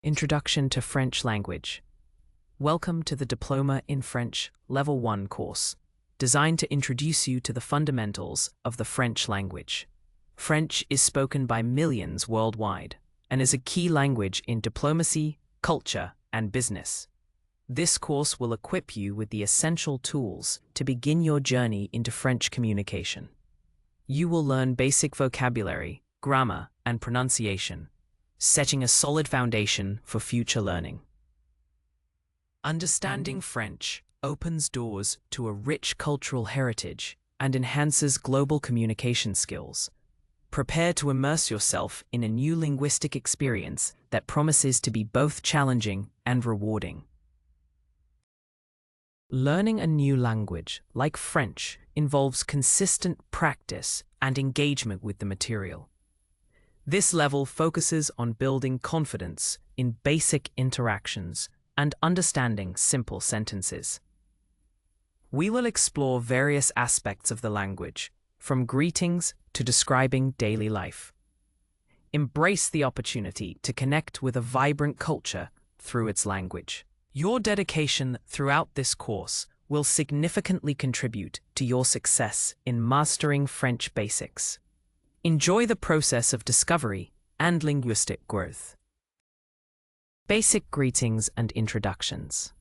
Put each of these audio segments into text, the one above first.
Introduction to French Language. Welcome to the Diploma in French Level 1 course, designed to introduce you to the fundamentals of the French language. French is spoken by millions worldwide and is a key language in diplomacy, culture, and business. This course will equip you with the essential tools to begin your journey into French communication. You will learn basic vocabulary, grammar, and pronunciation, setting a solid foundation for future learning. Understanding French opens doors to a rich cultural heritage and enhances global communication skills. Prepare to immerse yourself in a new linguistic experience that promises to be both challenging and rewarding. Learning a new language, like French, involves consistent practice and engagement with the material. This level focuses on building confidence in basic interactions and understanding simple sentences. We will explore various aspects of the language, from greetings to describing daily life. Embrace the opportunity to connect with a vibrant culture through its language. Your dedication throughout this course will significantly contribute to your success in mastering French basics. Enjoy the process of discovery and linguistic growth. Basic greetings and introductions.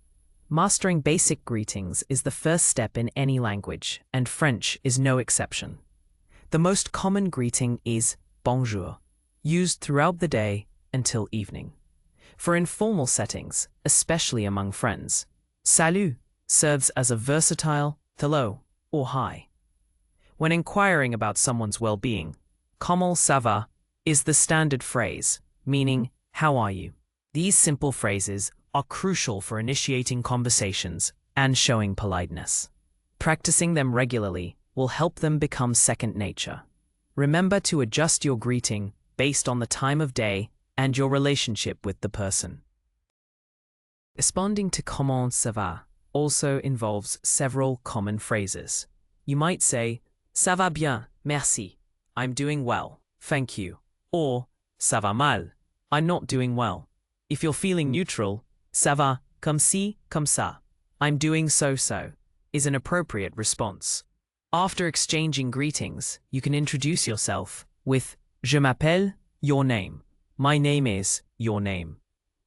Mastering basic greetings is the first step in any language, and French is no exception. The most common greeting is bonjour, used throughout the day until evening. For informal settings, especially among friends, salut serves as a versatile hello or hi. When inquiring about someone's well-being, comment ça va is the standard phrase, meaning how are you? These simple phrases are crucial for initiating conversations and showing politeness. Practicing them regularly will help them become second nature. Remember to adjust your greeting based on the time of day and your relationship with the person. Responding to comment ça va also involves several common phrases. You might say, ça va bien, merci, I'm doing well, thank you, or ça va mal, I'm not doing well. If you're feeling neutral, ça va, comme ci, comme ça, I'm doing so-so, is an appropriate response. After exchanging greetings, you can introduce yourself with je m'appelle, your name. My name is your name.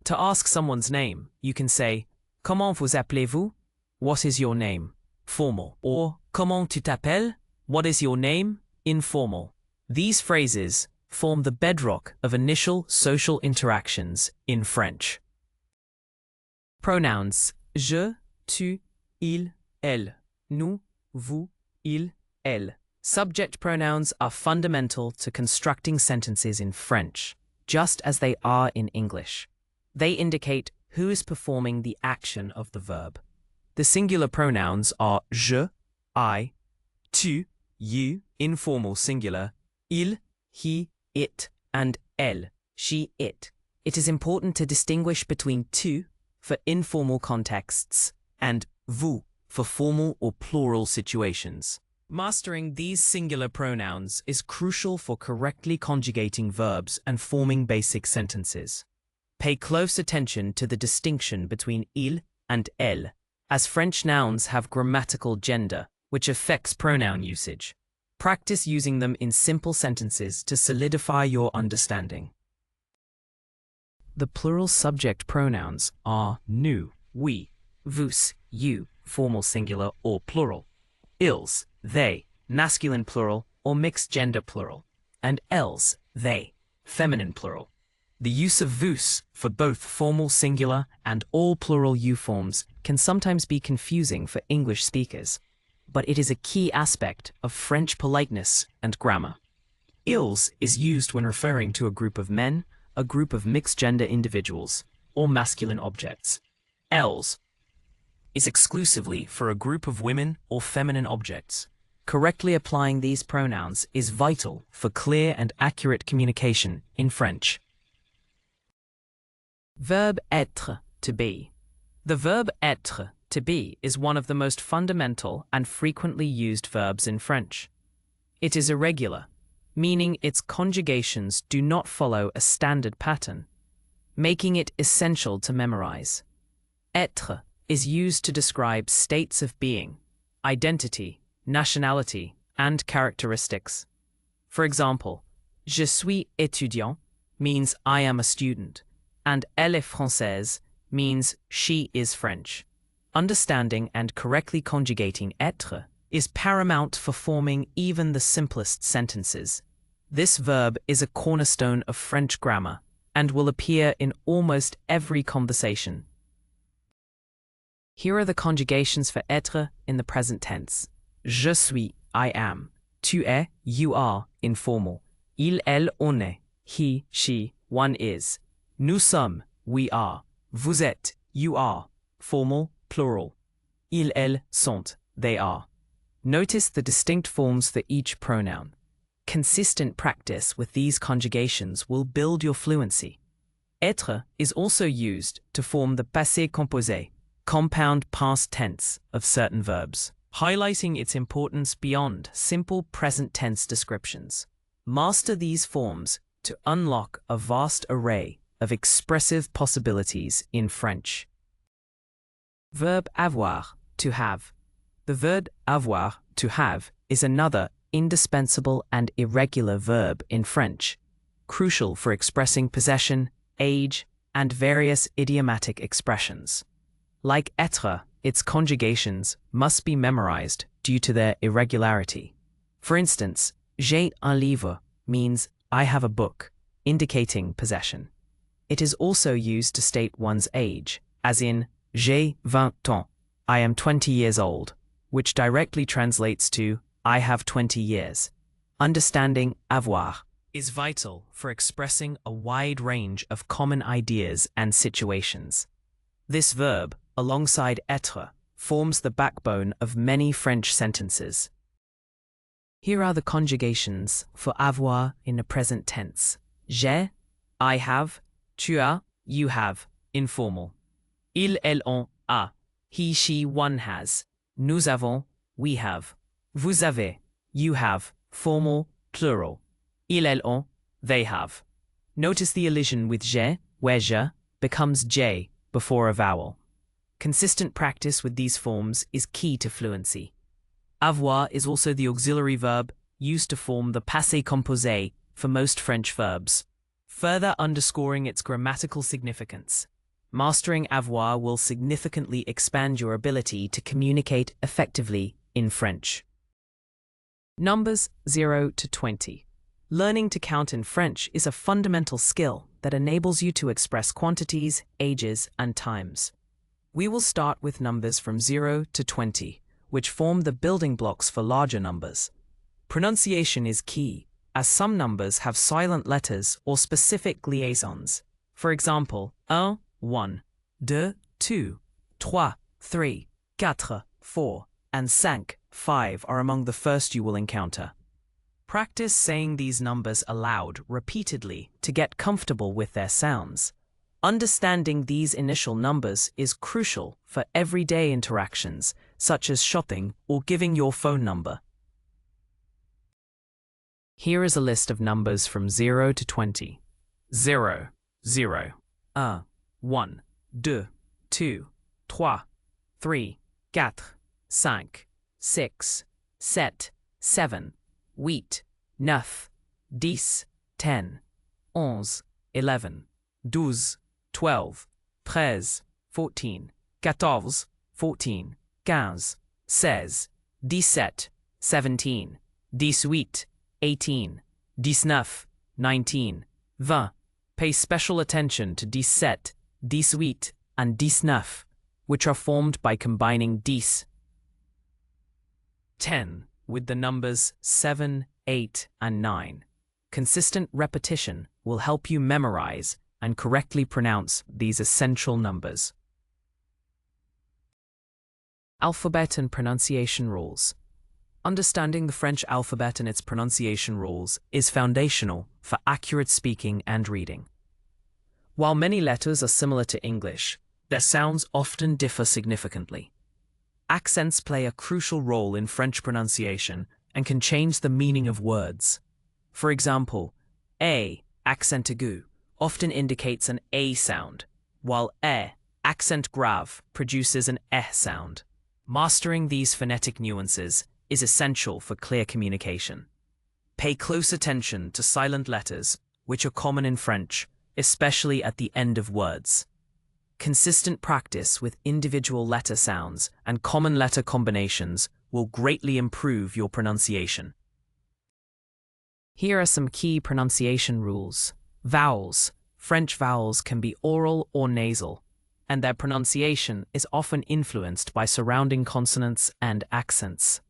To ask someone's name, you can say, comment vous appelez-vous? What is your name? Formal. Or, comment tu t'appelles? What is your name? Informal. These phrases form the bedrock of initial social interactions in French. Pronouns je, tu, il, elle, nous, vous, il, elle. Subject pronouns are fundamental to constructing sentences in French, just as they are in English. They indicate who is performing the action of the verb. The singular pronouns are je, I, tu, you, informal singular, il, he, it, and elle, she, it. It is important to distinguish between tu, for informal contexts, and vous, for formal or plural situations. Mastering these singular pronouns is crucial for correctly conjugating verbs and forming basic sentences. Pay close attention to the distinction between il and elle, as French nouns have grammatical gender, which affects pronoun usage. Practice using them in simple sentences to solidify your understanding. The plural subject pronouns are nous, we, vous, you, formal singular or plural, ils, they, masculine plural or mixed gender plural, and elles, they, feminine plural. The use of vous for both formal singular and all plural you forms can sometimes be confusing for English speakers, but it is a key aspect of French politeness and grammar. Ils is used when referring to a group of men, a group of mixed gender individuals, or masculine objects. Elles is exclusively for a group of women or feminine objects. Correctly applying these pronouns is vital for clear and accurate communication in French. Verb être, to be. The verb être, to be, is one of the most fundamental and frequently used verbs in French. It is irregular, meaning its conjugations do not follow a standard pattern. making it essential to memorize. Être is used to describe states of being, identity, nationality, and characteristics. For example, je suis étudiant means I am a student, and elle est française means she is French. Understanding and correctly conjugating être is paramount for forming even the simplest sentences. This verb is a cornerstone of French grammar and will appear in almost every conversation. Here are the conjugations for être in the present tense. Je suis, I am. Tu es, you are, informal. Il, elle, on est. He, she, one is. Nous sommes, we are. Vous êtes, you are, formal, plural. Ils, elles, sont, they are. Notice the distinct forms for each pronoun. Consistent practice with these conjugations will build your fluency. Être is also used to form the passé composé, compound past tense of certain verbs, highlighting its importance beyond simple present tense descriptions. Master these forms to unlock a vast array of expressive possibilities in French. Verb avoir, to have. The verb avoir, to have, is another indispensable and irregular verb in French, crucial for expressing possession, age, and various idiomatic expressions. Like être, its conjugations must be memorized due to their irregularity. For instance, j'ai un livre means I have a book, indicating possession. It is also used to state one's age, as in j'ai 20 ans, I am 20 years old, which directly translates to I have 20 years. Understanding avoir is vital for expressing a wide range of common ideas and situations. This verb, alongside être, forms the backbone of many French sentences. Here are the conjugations for avoir in the present tense. J'ai, I have. Tu as, you have, informal. Il, elle, on, a. He, she, one has. Nous avons, we have. Vous avez, you have, formal, plural. Ils, elles, ont, they have. Notice the elision with j'ai, where je becomes j before a vowel. Consistent practice with these forms is key to fluency. Avoir is also the auxiliary verb used to form the passé composé for most French verbs, further underscoring its grammatical significance. Mastering avoir will significantly expand your ability to communicate effectively in French. Numbers 0 to 20. Learning to count in French is a fundamental skill that enables you to express quantities, ages, and times. We will start with numbers from 0 to 20, which form the building blocks for larger numbers. Pronunciation is key, as some numbers have silent letters or specific liaisons. For example, 1, 2, 3, 4, and 5 are among the first you will encounter. Practice saying these numbers aloud repeatedly to get comfortable with their sounds. Understanding these initial numbers is crucial for everyday interactions, such as shopping or giving your phone number. Here is a list of numbers from 0 to 20. 0, 0, 1, 2, 3, 4, 5, 6, 7, 8, 9, 10, 11, 12, 13, 14, 15, 16, 17, 18, 19, 20. Pay special attention to 17, 18, and 19, which are formed by combining 10 with the numbers 7, 8, and 9. Consistent repetition will help you memorize and correctly pronounce these essential numbers. Alphabet and pronunciation rules. Understanding the French alphabet and its pronunciation rules is foundational for accurate speaking and reading. While many letters are similar to English, their sounds often differ significantly. Accents play a crucial role in French pronunciation and can change the meaning of words. For example, a, accent aigu, often indicates an A sound, while accent grave, produces an sound. Mastering these phonetic nuances is essential for clear communication. Pay close attention to silent letters, which are common in French, especially at the end of words. Consistent practice with individual letter sounds and common letter combinations will greatly improve your pronunciation. Here are some key pronunciation rules. Vowels. French vowels can be oral or nasal, and their pronunciation is often influenced by surrounding consonants and accents.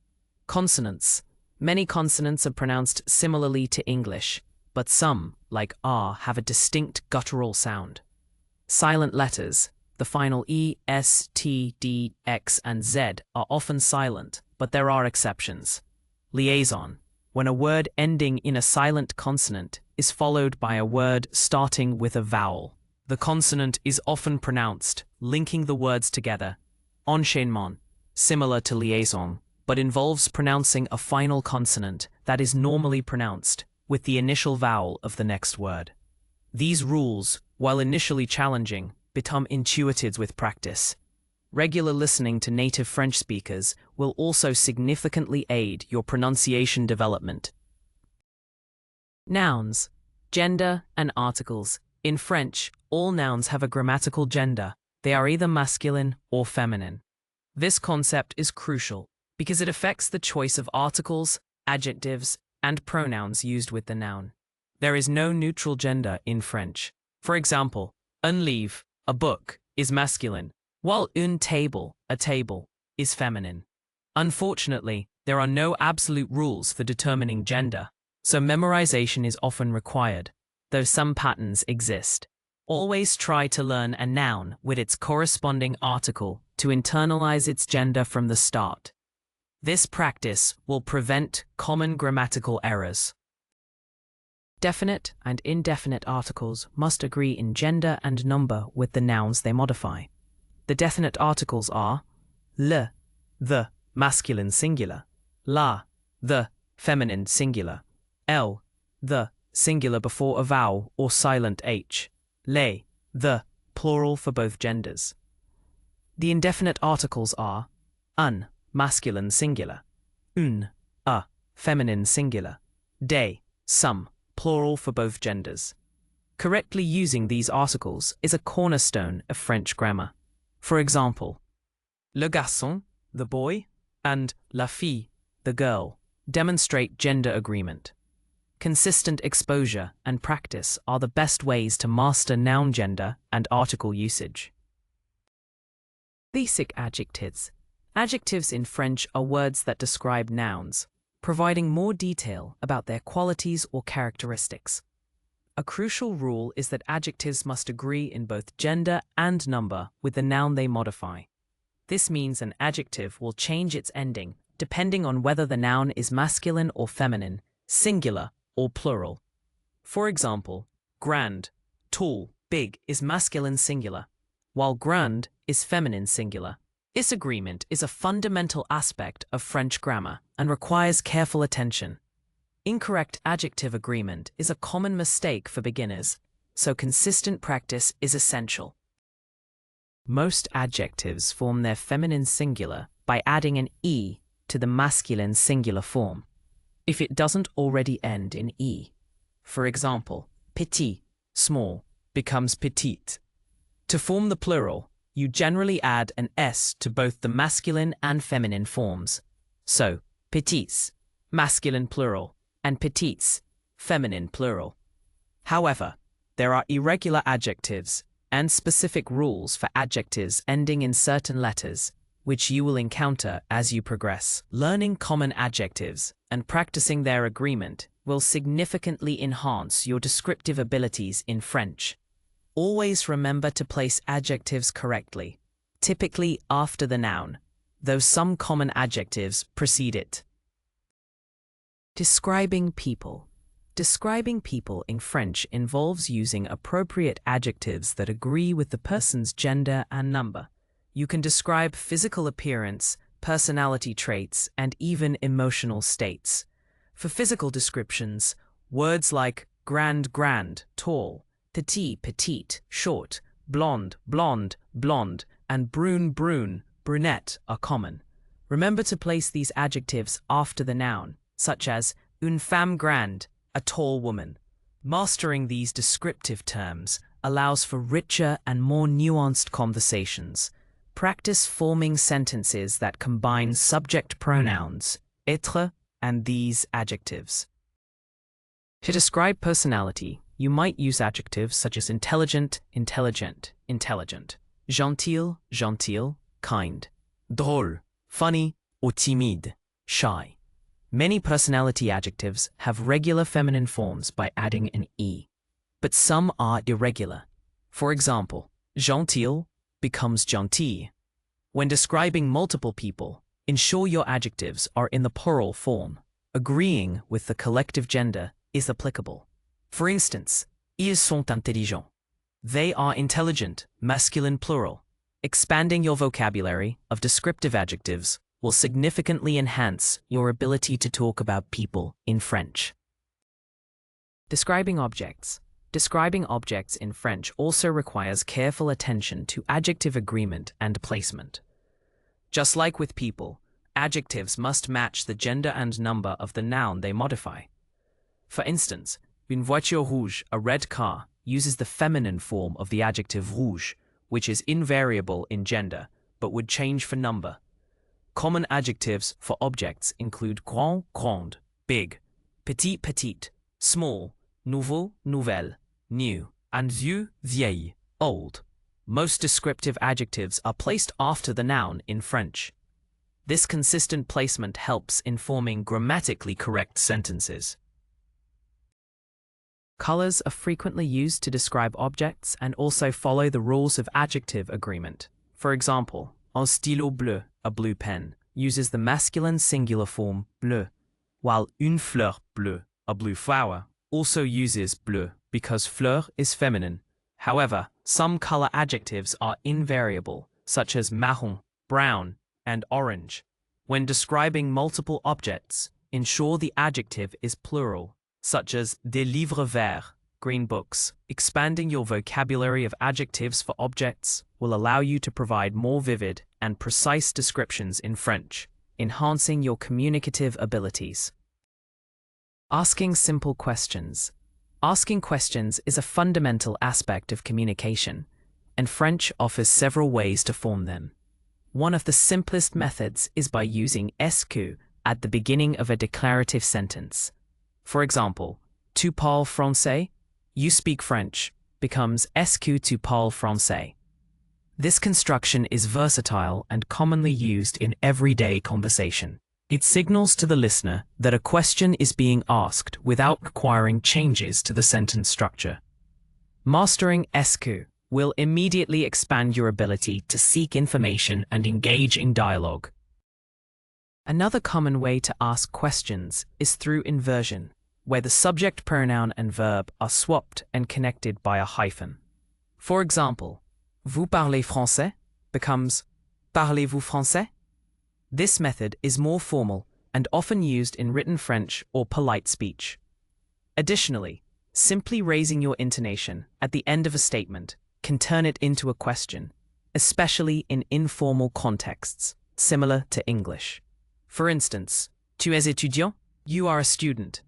Consonants. Many consonants are pronounced similarly to English, but some, like R, have a distinct guttural sound. Silent letters. The final E, S, T, D, X, and Z are often silent, but there are exceptions. Liaison. When a word ending in a silent consonant is followed by a word starting with a vowel, the consonant is often pronounced, linking the words together. Enchaînement, similar to liaison, but involves pronouncing a final consonant that is normally pronounced with the initial vowel of the next word. These rules, while initially challenging, become intuitive with practice. Regular listening to native French speakers will also significantly aid your pronunciation development. Nouns, gender, and articles. In French, all nouns have a grammatical gender. They are either masculine or feminine. This concept is crucial because it affects the choice of articles, adjectives, and pronouns used with the noun. There is no neutral gender in French. For example, un livre, a book, is masculine, while une table, a table, is feminine. Unfortunately, there are no absolute rules for determining gender, so memorization is often required, though some patterns exist. Always try to learn a noun with its corresponding article to internalize its gender from the start. This practice will prevent common grammatical errors. Definite and indefinite articles must agree in gender and number with the nouns they modify. The definite articles are le, the, masculine singular, la, the, feminine singular, el, the, singular before a vowel or silent h, les, the, plural for both genders. The indefinite articles are un, masculine singular, une, a, feminine singular, des, some, plural for both genders. Correctly using these articles is a cornerstone of French grammar. For example, le garçon, the boy, and la fille, the girl, demonstrate gender agreement. Consistent exposure and practice are the best ways to master noun gender and article usage. Basic adjectives. Adjectives in French are words that describe nouns, providing more detail about their qualities or characteristics. A crucial rule is that adjectives must agree in both gender and number with the noun they modify. This means an adjective will change its ending depending on whether the noun is masculine or feminine, singular or plural. For example, grand, tall, big is masculine singular, while grande is feminine singular. This agreement is a fundamental aspect of French grammar and requires careful attention. Incorrect adjective agreement is a common mistake for beginners, so consistent practice is essential. Most adjectives form their feminine singular by adding an e to the masculine singular form, if it doesn't already end in e. For example, petit, small, becomes petite. To form the plural, you generally add an s to both the masculine and feminine forms. So, petites, masculine plural, and petites, feminine plural. However, there are irregular adjectives and specific rules for adjectives ending in certain letters, which you will encounter as you progress. Learning common adjectives and practicing their agreement will significantly enhance your descriptive abilities in French. Always remember to place adjectives correctly, typically after the noun, though some common adjectives precede it. Describing people. Describing people in French involves using appropriate adjectives that agree with the person's gender and number. You can describe physical appearance, personality traits, and even emotional states. For physical descriptions, words like grand, tall, Petit, petite, short, blonde, blonde, blonde, and brune, brune, brunette are common. Remember to place these adjectives after the noun, such as une femme grande, a tall woman. Mastering these descriptive terms allows for richer and more nuanced conversations. Practice forming sentences that combine subject pronouns, être, and these adjectives. To describe personality, you might use adjectives such as intelligent, intelligent, intelligent, gentil, gentille, kind, drôle, funny, or timide, shy. Many personality adjectives have regular feminine forms by adding an e, but some are irregular. For example, gentil becomes gentille. When describing multiple people, ensure your adjectives are in the plural form. Agreeing with the collective gender is applicable. For instance, ils sont intelligents. They are intelligent, masculine plural. Expanding your vocabulary of descriptive adjectives will significantly enhance your ability to talk about people in French. Describing objects. Describing objects in French also requires careful attention to adjective agreement and placement. Just like with people, adjectives must match the gender and number of the noun they modify. For instance, une voiture rouge, a red car, uses the feminine form of the adjective rouge, which is invariable in gender, but would change for number. Common adjectives for objects include grand, grande, big, petit, petite, small, nouveau, nouvelle, new, and vieux, vieille, old. Most descriptive adjectives are placed after the noun in French. This consistent placement helps in forming grammatically correct sentences. Colors are frequently used to describe objects and also follow the rules of adjective agreement. For example, un stylo bleu, a blue pen, uses the masculine singular form bleu, while une fleur bleue, a blue flower, also uses bleu because fleur is feminine. However, some color adjectives are invariable, such as marron, brown, and orange. When describing multiple objects, ensure the adjective is plural, such as des livres verts, green books. Expanding your vocabulary of adjectives for objects will allow you to provide more vivid and precise descriptions in French, enhancing your communicative abilities. Asking simple questions. Asking questions is a fundamental aspect of communication, and French offers several ways to form them. One of the simplest methods is by using est-ce at the beginning of a declarative sentence. For example, tu parles français? You speak French becomes est-ce que tu parles français? This construction is versatile and commonly used in everyday conversation. It signals to the listener that a question is being asked without requiring changes to the sentence structure. Mastering est-ce que will immediately expand your ability to seek information and engage in dialogue. Another common way to ask questions is through inversion, where the subject pronoun and verb are swapped and connected by a hyphen. For example, vous parlez français becomes parlez-vous français? This method is more formal and often used in written French or polite speech. Additionally, simply raising your intonation at the end of a statement can turn it into a question, especially in informal contexts, similar to English. For instance, tu es étudiant? You are a student.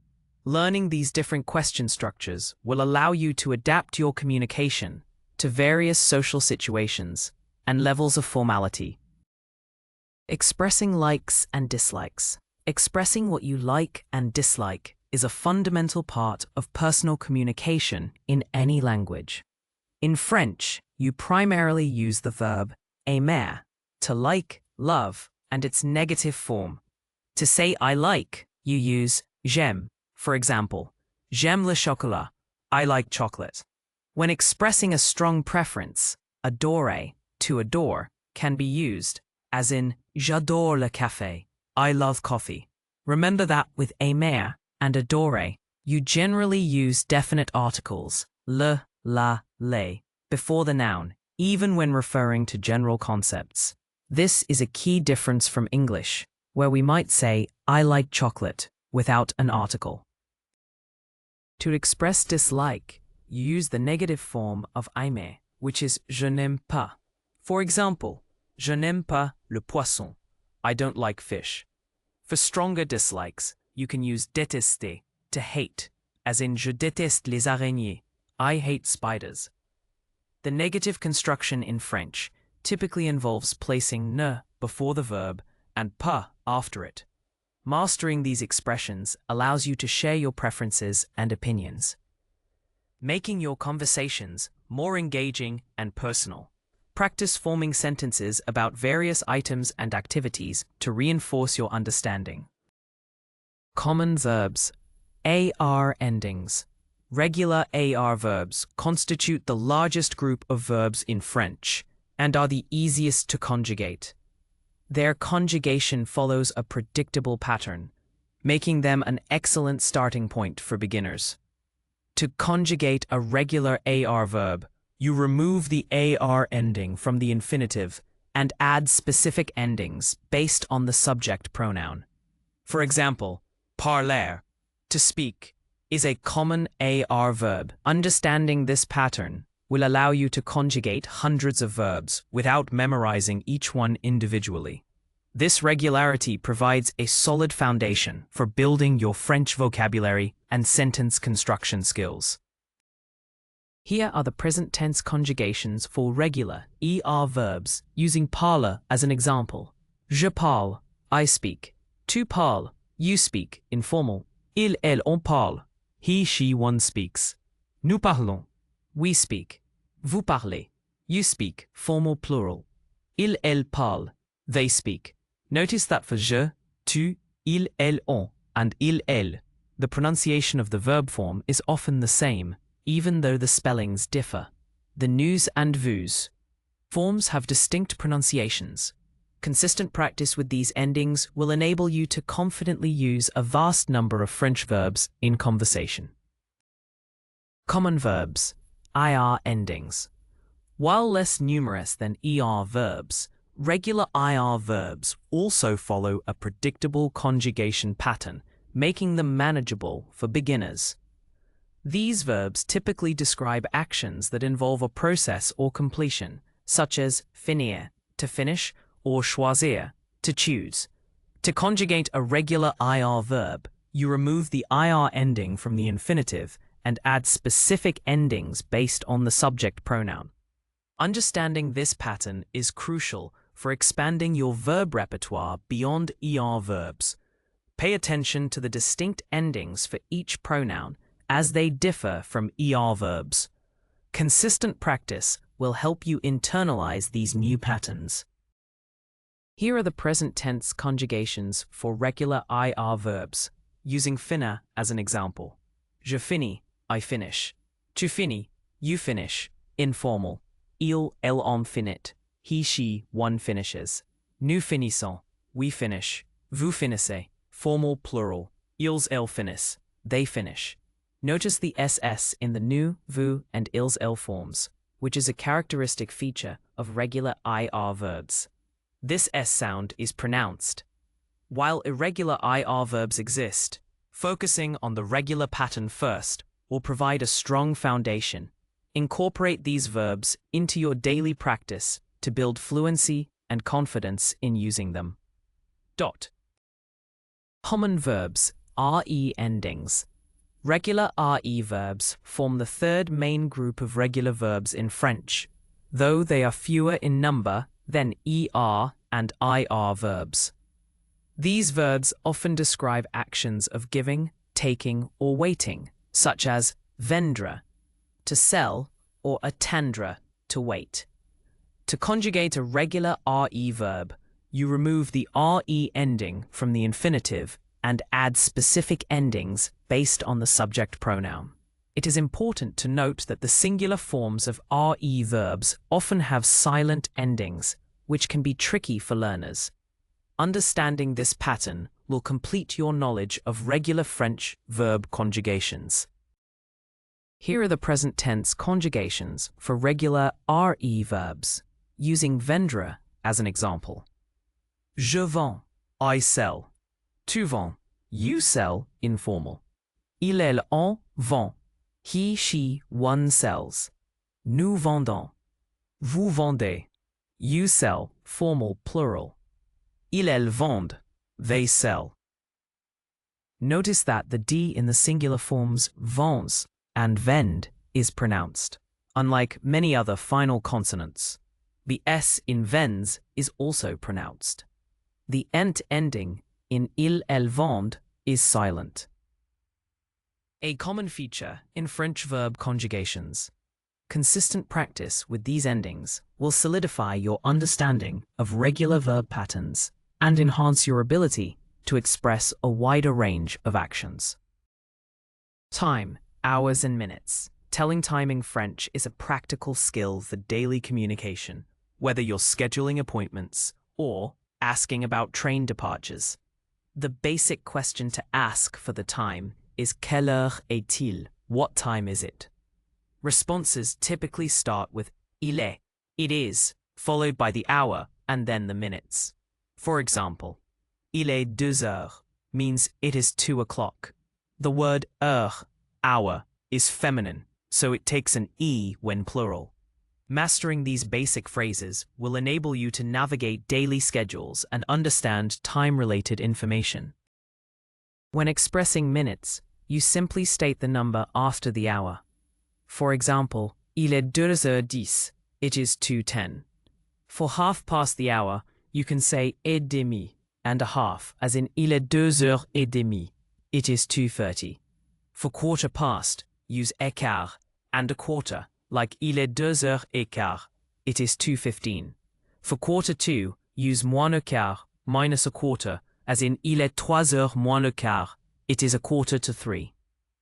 Learning these different question structures will allow you to adapt your communication to various social situations and levels of formality. Expressing likes and dislikes. Expressing what you like and dislike is a fundamental part of personal communication in any language. In French, you primarily use the verb aimer, to like, love, and its negative form. To say I like, you use j'aime. For example, j'aime le chocolat, I like chocolate. When expressing a strong preference, adore, to adore, can be used, as in j'adore le café, I love coffee. Remember that with aimer and adore, you generally use definite articles, le, la, les, before the noun, even when referring to general concepts. This is a key difference from English, where we might say, I like chocolate, without an article. To express dislike, you use the negative form of aimer, which is je n'aime pas. For example, je n'aime pas le poisson. I don't like fish. For stronger dislikes, you can use détester, to hate, as in je déteste les araignées. I hate spiders. The negative construction in French typically involves placing ne before the verb and pas after it. Mastering these expressions allows you to share your preferences and opinions, making your conversations more engaging and personal. Practice forming sentences about various items and activities to reinforce your understanding. Common verbs. AR endings. Regular AR verbs constitute the largest group of verbs in French and are the easiest to conjugate. Their conjugation follows a predictable pattern, making them an excellent starting point for beginners. To conjugate a regular AR verb, you remove the AR ending from the infinitive and add specific endings based on the subject pronoun. For example, parler, to speak, is a common AR verb. Understanding this pattern will allow you to conjugate hundreds of verbs without memorizing each one individually. This regularity provides a solid foundation for building your French vocabulary and sentence construction skills. Here are the present tense conjugations for regular ER verbs using parler as an example. Je parle, I speak. Tu parles, you speak, informal. Il, elle, on parle. He, she, one speaks. Nous parlons, we speak. Vous parlez, you speak, formal plural. Il, elle parle, they speak. Notice that for je, tu, il, elle, on, and il, elle, the pronunciation of the verb form is often the same, even though the spellings differ. The nous and vous forms have distinct pronunciations. Consistent practice with these endings will enable you to confidently use a vast number of French verbs in conversation. Common verbs. IR endings. While less numerous than ER verbs, regular IR verbs also follow a predictable conjugation pattern, making them manageable for beginners. These verbs typically describe actions that involve a process or completion, such as finir, to finish, or choisir, to choose. To conjugate a regular IR verb, you remove the IR ending from the infinitive and add specific endings based on the subject pronoun. Understanding this pattern is crucial for expanding your verb repertoire beyond ER verbs. Pay attention to the distinct endings for each pronoun as they differ from ER verbs. Consistent practice will help you internalize these new patterns. Here are the present tense conjugations for regular IR verbs, using finir as an example. Je finis, I finish. Tu finis, you finish, informal. Il, elle en finit, he, she, one finishes. Nous finissons, we finish. Vous finissez, formal plural. Ils, elles finissent, they finish. Notice the SS in the nous, vous, and ils, elles forms, which is a characteristic feature of regular IR verbs. This S sound is pronounced. While irregular IR verbs exist, focusing on the regular pattern first will provide a strong foundation. Incorporate these verbs into your daily practice to build fluency and confidence in using them. Common verbs, RE endings. Regular RE verbs form the third main group of regular verbs in French, though they are fewer in number than ER and IR verbs. These verbs often describe actions of giving, taking, or waiting, such as vendre, to sell, or attendre, to wait. To conjugate a regular RE verb, you remove the RE ending from the infinitive and add specific endings based on the subject pronoun. It is important to note that the singular forms of RE verbs often have silent endings, which can be tricky for learners. Understanding this pattern will complete your knowledge of regular French verb conjugations. Here are the present tense conjugations for regular RE verbs, using vendre as an example. Je vends, I sell. Tu vends, you sell, informal. Il, elle, on vend. He, she, one sells. Nous vendons. Vous vendez. You sell, formal plural. Ils, elles vendent. They sell. Notice that the D in the singular forms vends and vend is pronounced, unlike many other final consonants. The S in vends is also pronounced. The ent ending in ils, elles vendent is silent. A common feature in French verb conjugations. Consistent practice with these endings will solidify your understanding of regular verb patterns and enhance your ability to express a wider range of actions. Time, hours and minutes. Telling time in French is a practical skill for daily communication, whether you're scheduling appointments or asking about train departures. The basic question to ask for the time is quelle heure est-il? What time is it? Responses typically start with il est, it is, followed by the hour and then the minutes. For example, il est 2 heures means it is 2 o'clock. The word heure, hour, is feminine, so it takes an e when plural. Mastering these basic phrases will enable you to navigate daily schedules and understand time-related information. When expressing minutes, you simply state the number after the hour. For example, il est 2h10, it is 2:10. For half past the hour, you can say et demi and a half, as in il est 2h30, it is 2:30. For quarter past, use écart and a quarter, like il est 2h15, it is 2:15. For quarter to, use moins le quart minus a quarter, as in il est 3h moins le quart, it is 2:45.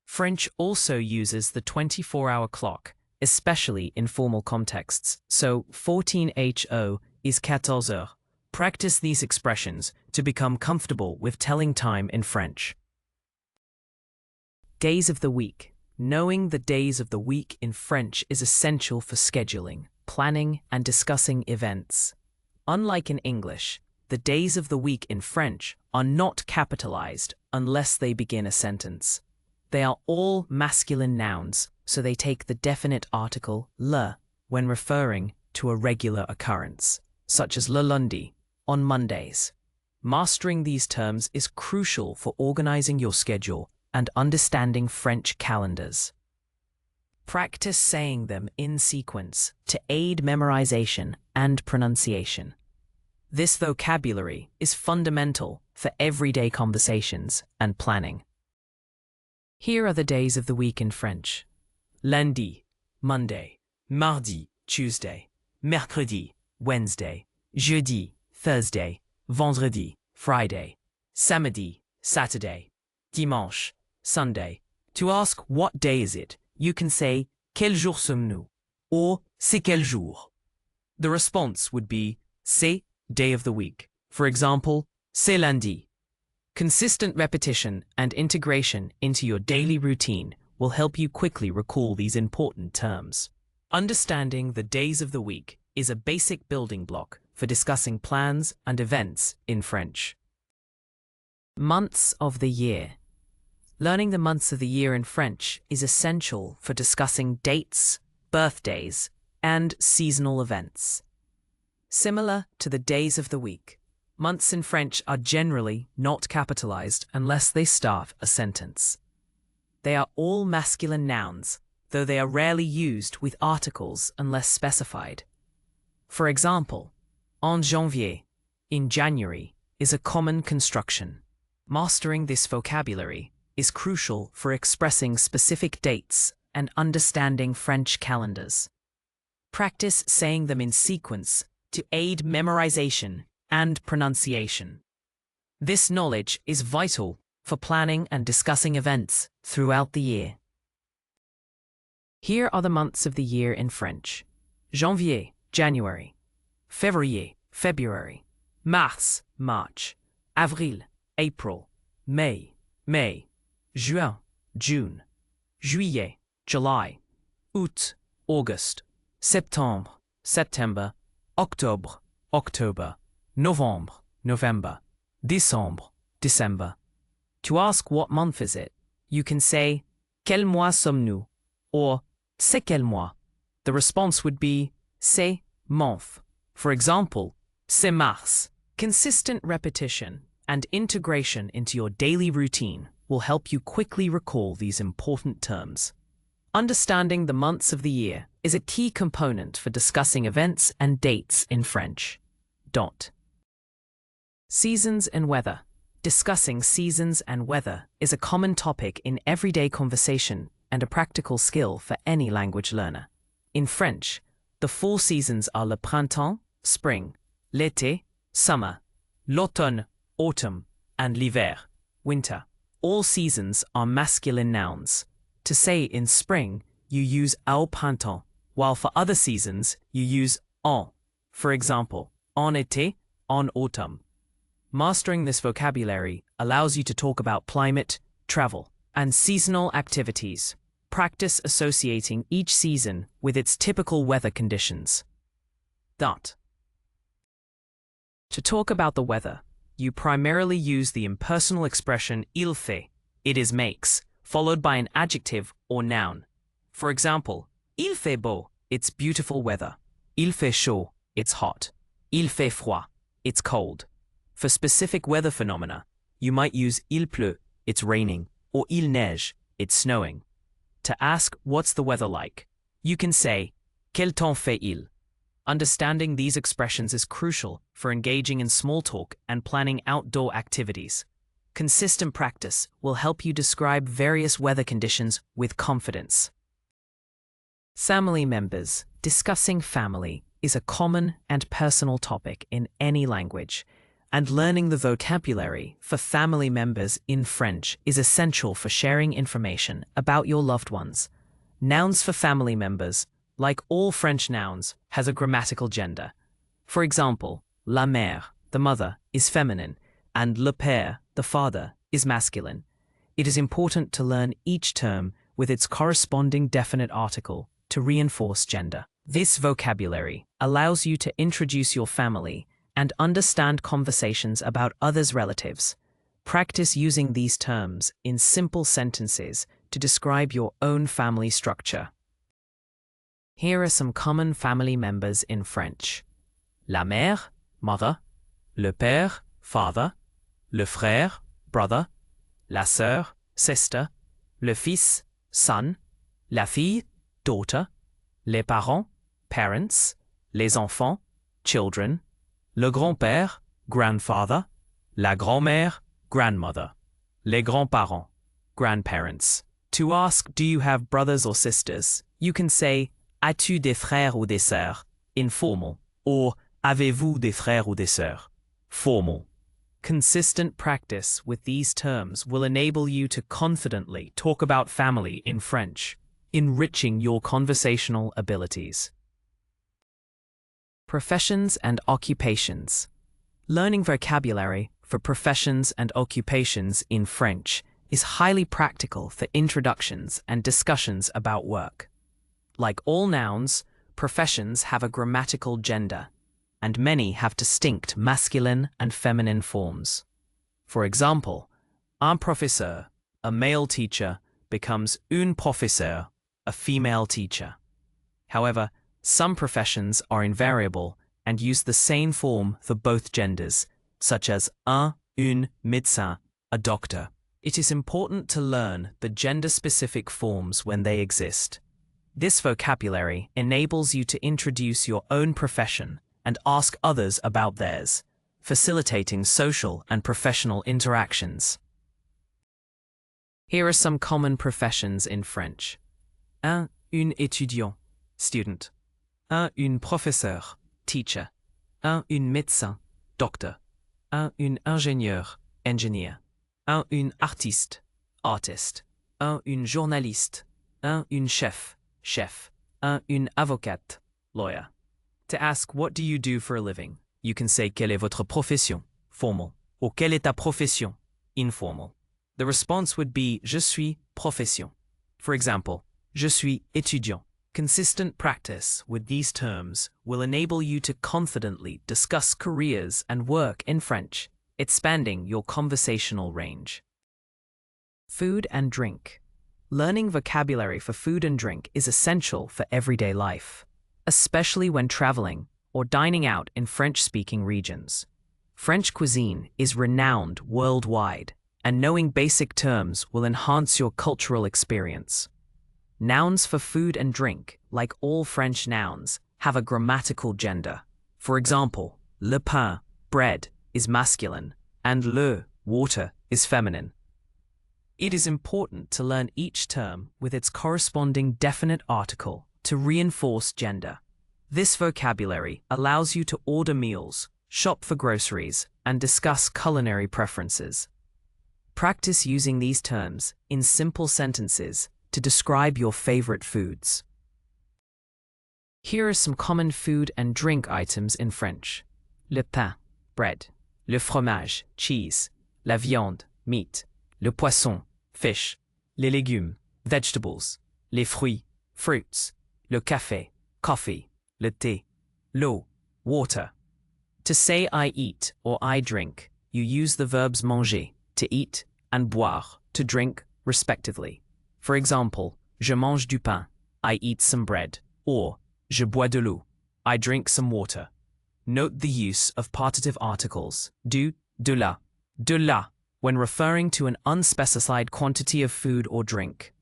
French also uses the 24-hour clock, especially in formal contexts, so 14h is 14 heures. Practice these expressions to become comfortable with telling time in French. Days of the week. Knowing the days of the week in French is essential for scheduling, planning, and discussing events. Unlike in English, the days of the week in French are not capitalized unless they begin a sentence. They are all masculine nouns, so they take the definite article le when referring to a regular occurrence, such as le lundi, on Mondays. Mastering these terms is crucial for organizing your schedule and understanding French calendars. Practice saying them in sequence to aid memorization and pronunciation. This vocabulary is fundamental for everyday conversations and planning. Here are the days of the week in French. Lundi, Monday. Mardi, Tuesday. Mercredi, Wednesday. Jeudi, Thursday. Vendredi, Friday. Samedi, Saturday. Dimanche, Sunday. To ask what day is it, you can say quel jour sommes-nous or c'est quel jour. The response would be c'est day of the week. For example, c'est lundi. Consistent repetition and integration into your daily routine will help you quickly recall these important terms. Understanding the days of the week is a basic building block for discussing plans and events in French. Months of the year. Learning the months of the year in French is essential for discussing dates, birthdays, and seasonal events. Similar to the days of the week, months in French are generally not capitalized unless they start a sentence. They are all masculine nouns, though they are rarely used with articles unless specified. For example, en janvier, in January, is a common construction. Mastering this vocabulary is crucial for expressing specific dates and understanding French calendars. Practice saying them in sequence to aid memorization and pronunciation. This knowledge is vital for planning and discussing events throughout the year. Here are the months of the year in French. Janvier, January. Février, February. Mars, March. Avril, April. May, May. Juin, June. Juillet, July. Août, August. Septembre, September. Octobre, October. Novembre, November. Décembre, December. To ask what month is it, you can say quel mois sommes-nous or c'est quel mois? The response would be c'est month. For example, c'est mars. Consistent repetition and integration into your daily routine will help you quickly recall these important terms. Understanding the months of the year is a key component for discussing events and dates in French. Seasons and weather. Discussing seasons and weather is a common topic in everyday conversation and a practical skill for any language learner. In French, the 4 seasons are le printemps, spring, l'été, summer, l'automne, autumn, and l'hiver, winter. All seasons are masculine nouns. To say in spring, you use au printemps, while for other seasons, you use en. For example, en été, en automne. Mastering this vocabulary allows you to talk about climate, travel, and seasonal activities. Practice associating each season with its typical weather conditions. To talk about the weather, you primarily use the impersonal expression il fait, it is makes, followed by an adjective or noun. For example, il fait beau, it's beautiful weather. Il fait chaud, it's hot. Il fait froid, it's cold. For specific weather phenomena, you might use il pleut, it's raining, or il neige, it's snowing. To ask what's the weather like, you can say quel temps fait-il? Understanding these expressions is crucial for engaging in small talk and planning outdoor activities. Consistent practice will help you describe various weather conditions with confidence. Family members. Discussing family is a common and personal topic in any language, and learning the vocabulary for family members in French is essential for sharing information about your loved ones. Nouns for family members, like all French nouns, has a grammatical gender. For example, la mère, the mother, is feminine, and le père, the father, is masculine. It is important to learn each term with its corresponding definite article to reinforce gender. This vocabulary allows you to introduce your family and understand conversations about others' relatives. Practice using these terms in simple sentences to describe your own family structure. Here are some common family members in French. La mère, mother. Le père, father. Le frère, brother. La sœur, sister. Le fils, son. La fille, daughter. Les parents, parents. Les enfants, children. Le grand-père, grandfather. La grand-mère, grandmother. Les grands-parents, grandparents. To ask, do you have brothers or sisters, you can say, as-tu des frères ou des sœurs, informal, or avez-vous des frères ou des sœurs, formal. Consistent practice with these terms will enable you to confidently talk about family in French, enriching your conversational abilities. Professions and occupations. Learning vocabulary for professions and occupations in French is highly practical for introductions and discussions about work. Like all nouns, professions have a grammatical gender, and many have distinct masculine and feminine forms. For example, un professeur, a male teacher, becomes une professeure, a female teacher. However, some professions are invariable and use the same form for both genders, such as une médecin, a doctor. It is important to learn the gender-specific forms when they exist. This vocabulary enables you to introduce your own profession and ask others about theirs, facilitating social and professional interactions. Here are some common professions in French. Une étudiant, student. Une professeur, teacher. Une médecin, doctor. Une ingénieur, engineer. Une artiste, artist. Une journaliste. Une chef, chef. Une avocate, lawyer. To ask what do you do for a living, you can say quelle est votre profession, formal, or quelle est ta profession, informal. The response would be je suis profession. For example, je suis étudiant. Consistent practice with these terms will enable you to confidently discuss careers and work in French, expanding your conversational range. Food and drink. Learning vocabulary for food and drink is essential for everyday life, especially when traveling or dining out in French-speaking regions. French cuisine is renowned worldwide, and knowing basic terms will enhance your cultural experience. Nouns for food and drink, like all French nouns, have a grammatical gender. For example, le pain, bread, is masculine, and l'eau, water, is feminine. It is important to learn each term with its corresponding definite article to reinforce gender. This vocabulary allows you to order meals, shop for groceries, and discuss culinary preferences. Practice using these terms in simple sentences to describe your favorite foods. Here are some common food and drink items in French. Le pain, bread. Le fromage, cheese. La viande, meat. Le poisson, fish. Les légumes, vegetables. Les fruits, fruits. Le café, coffee. Le thé, l'eau, water. To say I eat or I drink, you use the verbs manger, to eat, and boire, to drink, respectively. For example, je mange du pain, I eat some bread, or je bois de l'eau, I drink some water. Note the use of partitive articles, du, de la, when referring to an unspecified quantity of food or drink.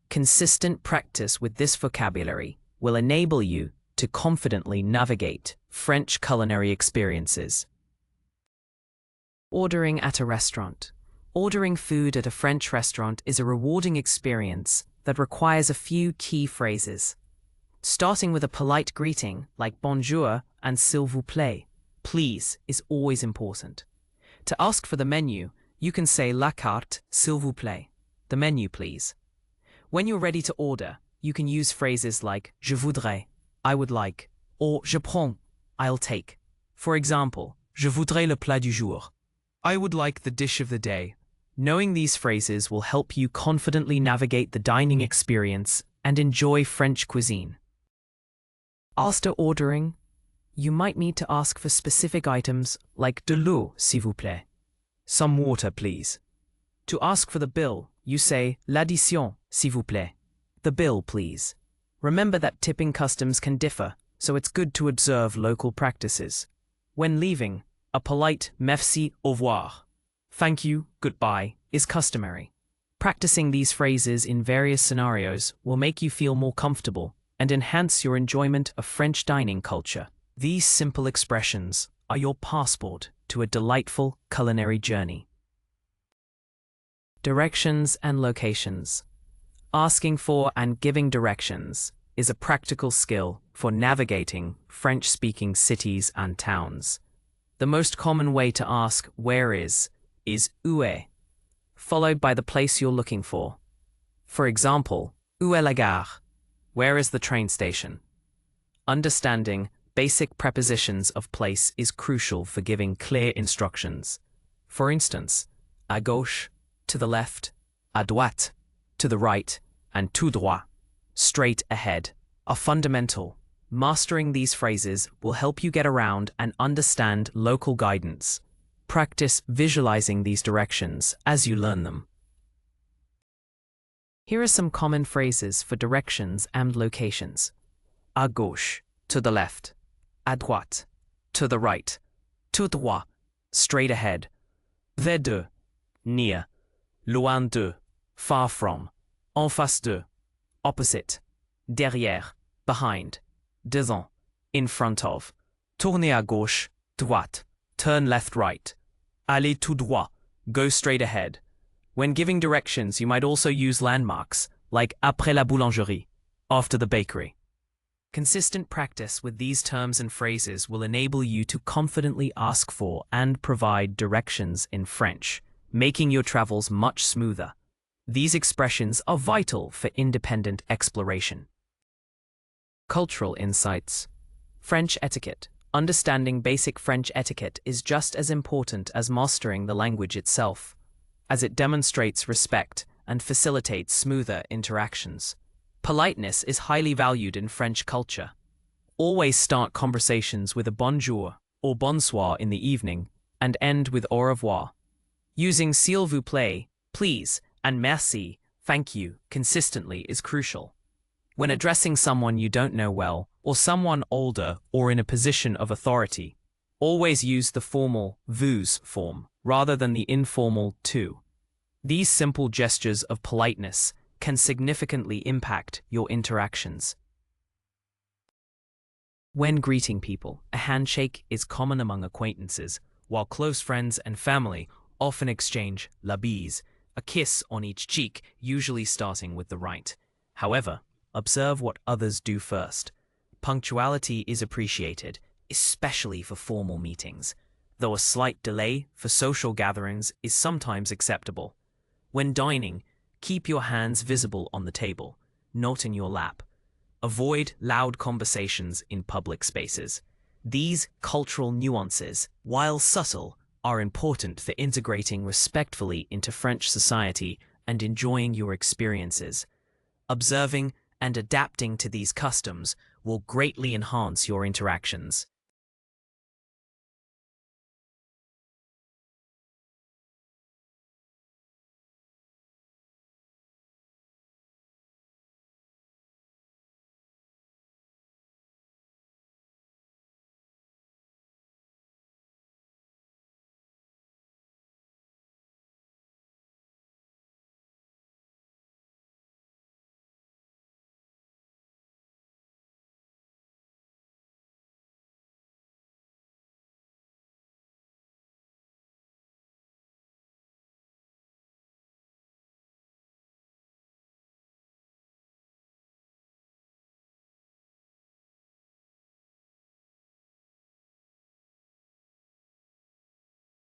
Consistent practice with this vocabulary will enable you to confidently navigate French culinary experiences. Ordering at a restaurant. Ordering food at a French restaurant is a rewarding experience that requires a few key phrases. Starting with a polite greeting like bonjour and s'il vous plaît, please, is always important. To ask for the menu, you can say la carte, s'il vous plaît, the menu please. When you're ready to order, you can use phrases like je voudrais, I would like, or je prends, I'll take. For example, je voudrais le plat du jour, I would like the dish of the day. Knowing these phrases will help you confidently navigate the dining experience and enjoy French cuisine. After ordering, you might need to ask for specific items like de l'eau, s'il vous plaît, some water please. To ask for the bill, you say l'addition, s'il vous plaît, the bill please. Remember that tipping customs can differ, so it's good to observe local practices. When leaving, a polite merci, au revoir, thank you, goodbye, is customary. Practicing these phrases in various scenarios will make you feel more comfortable and enhance your enjoyment of French dining culture. These simple expressions are your passport to a delightful culinary journey. Directions and locations. Asking for and giving directions is a practical skill for navigating French-speaking cities and towns. The most common way to ask where is où est, followed by the place you're looking for. For example, où est la gare? Where is the train station? Understanding basic prepositions of place is crucial for giving clear instructions. For instance, à gauche, to the left, à droite, to the right, and tout droit, straight ahead, are fundamental. Mastering these phrases will help you get around and understand local guidance. Practice visualizing these directions as you learn them. Here are some common phrases for directions and locations. À gauche, to the left. À droite, to the right. Tout droit, straight ahead. Vers de, near. Loin de, far from. En face de, opposite. Derrière, behind. Devant, in front of. Tournez à gauche, droite. Turn left, right. Allez tout droit, go straight ahead. When giving directions, you might also use landmarks, like après la boulangerie, after the bakery. Consistent practice with these terms and phrases will enable you to confidently ask for and provide directions in French, making your travels much smoother. These expressions are vital for independent exploration. Cultural insights. French etiquette. Understanding basic French etiquette is just as important as mastering the language itself, as it demonstrates respect and facilitates smoother interactions. Politeness is highly valued in French culture. Always start conversations with a bonjour or bonsoir in the evening and end with au revoir. Using s'il vous plaît, please, and merci, thank you consistently is crucial. When addressing someone you don't know well, or someone older or in a position of authority, always use the formal vous form rather than the informal tu. These simple gestures of politeness can significantly impact your interactions. When greeting people, a handshake is common among acquaintances, while close friends and family often exchange la bise, a kiss on each cheek, usually starting with the right. However, observe what others do first. Punctuality is appreciated, especially for formal meetings, though a slight delay for social gatherings is sometimes acceptable. When dining, keep your hands visible on the table, not in your lap. Avoid loud conversations in public spaces. These cultural nuances, while subtle, are important for integrating respectfully into French society and enjoying your experiences. Observing and adapting to these customs will greatly enhance your interactions.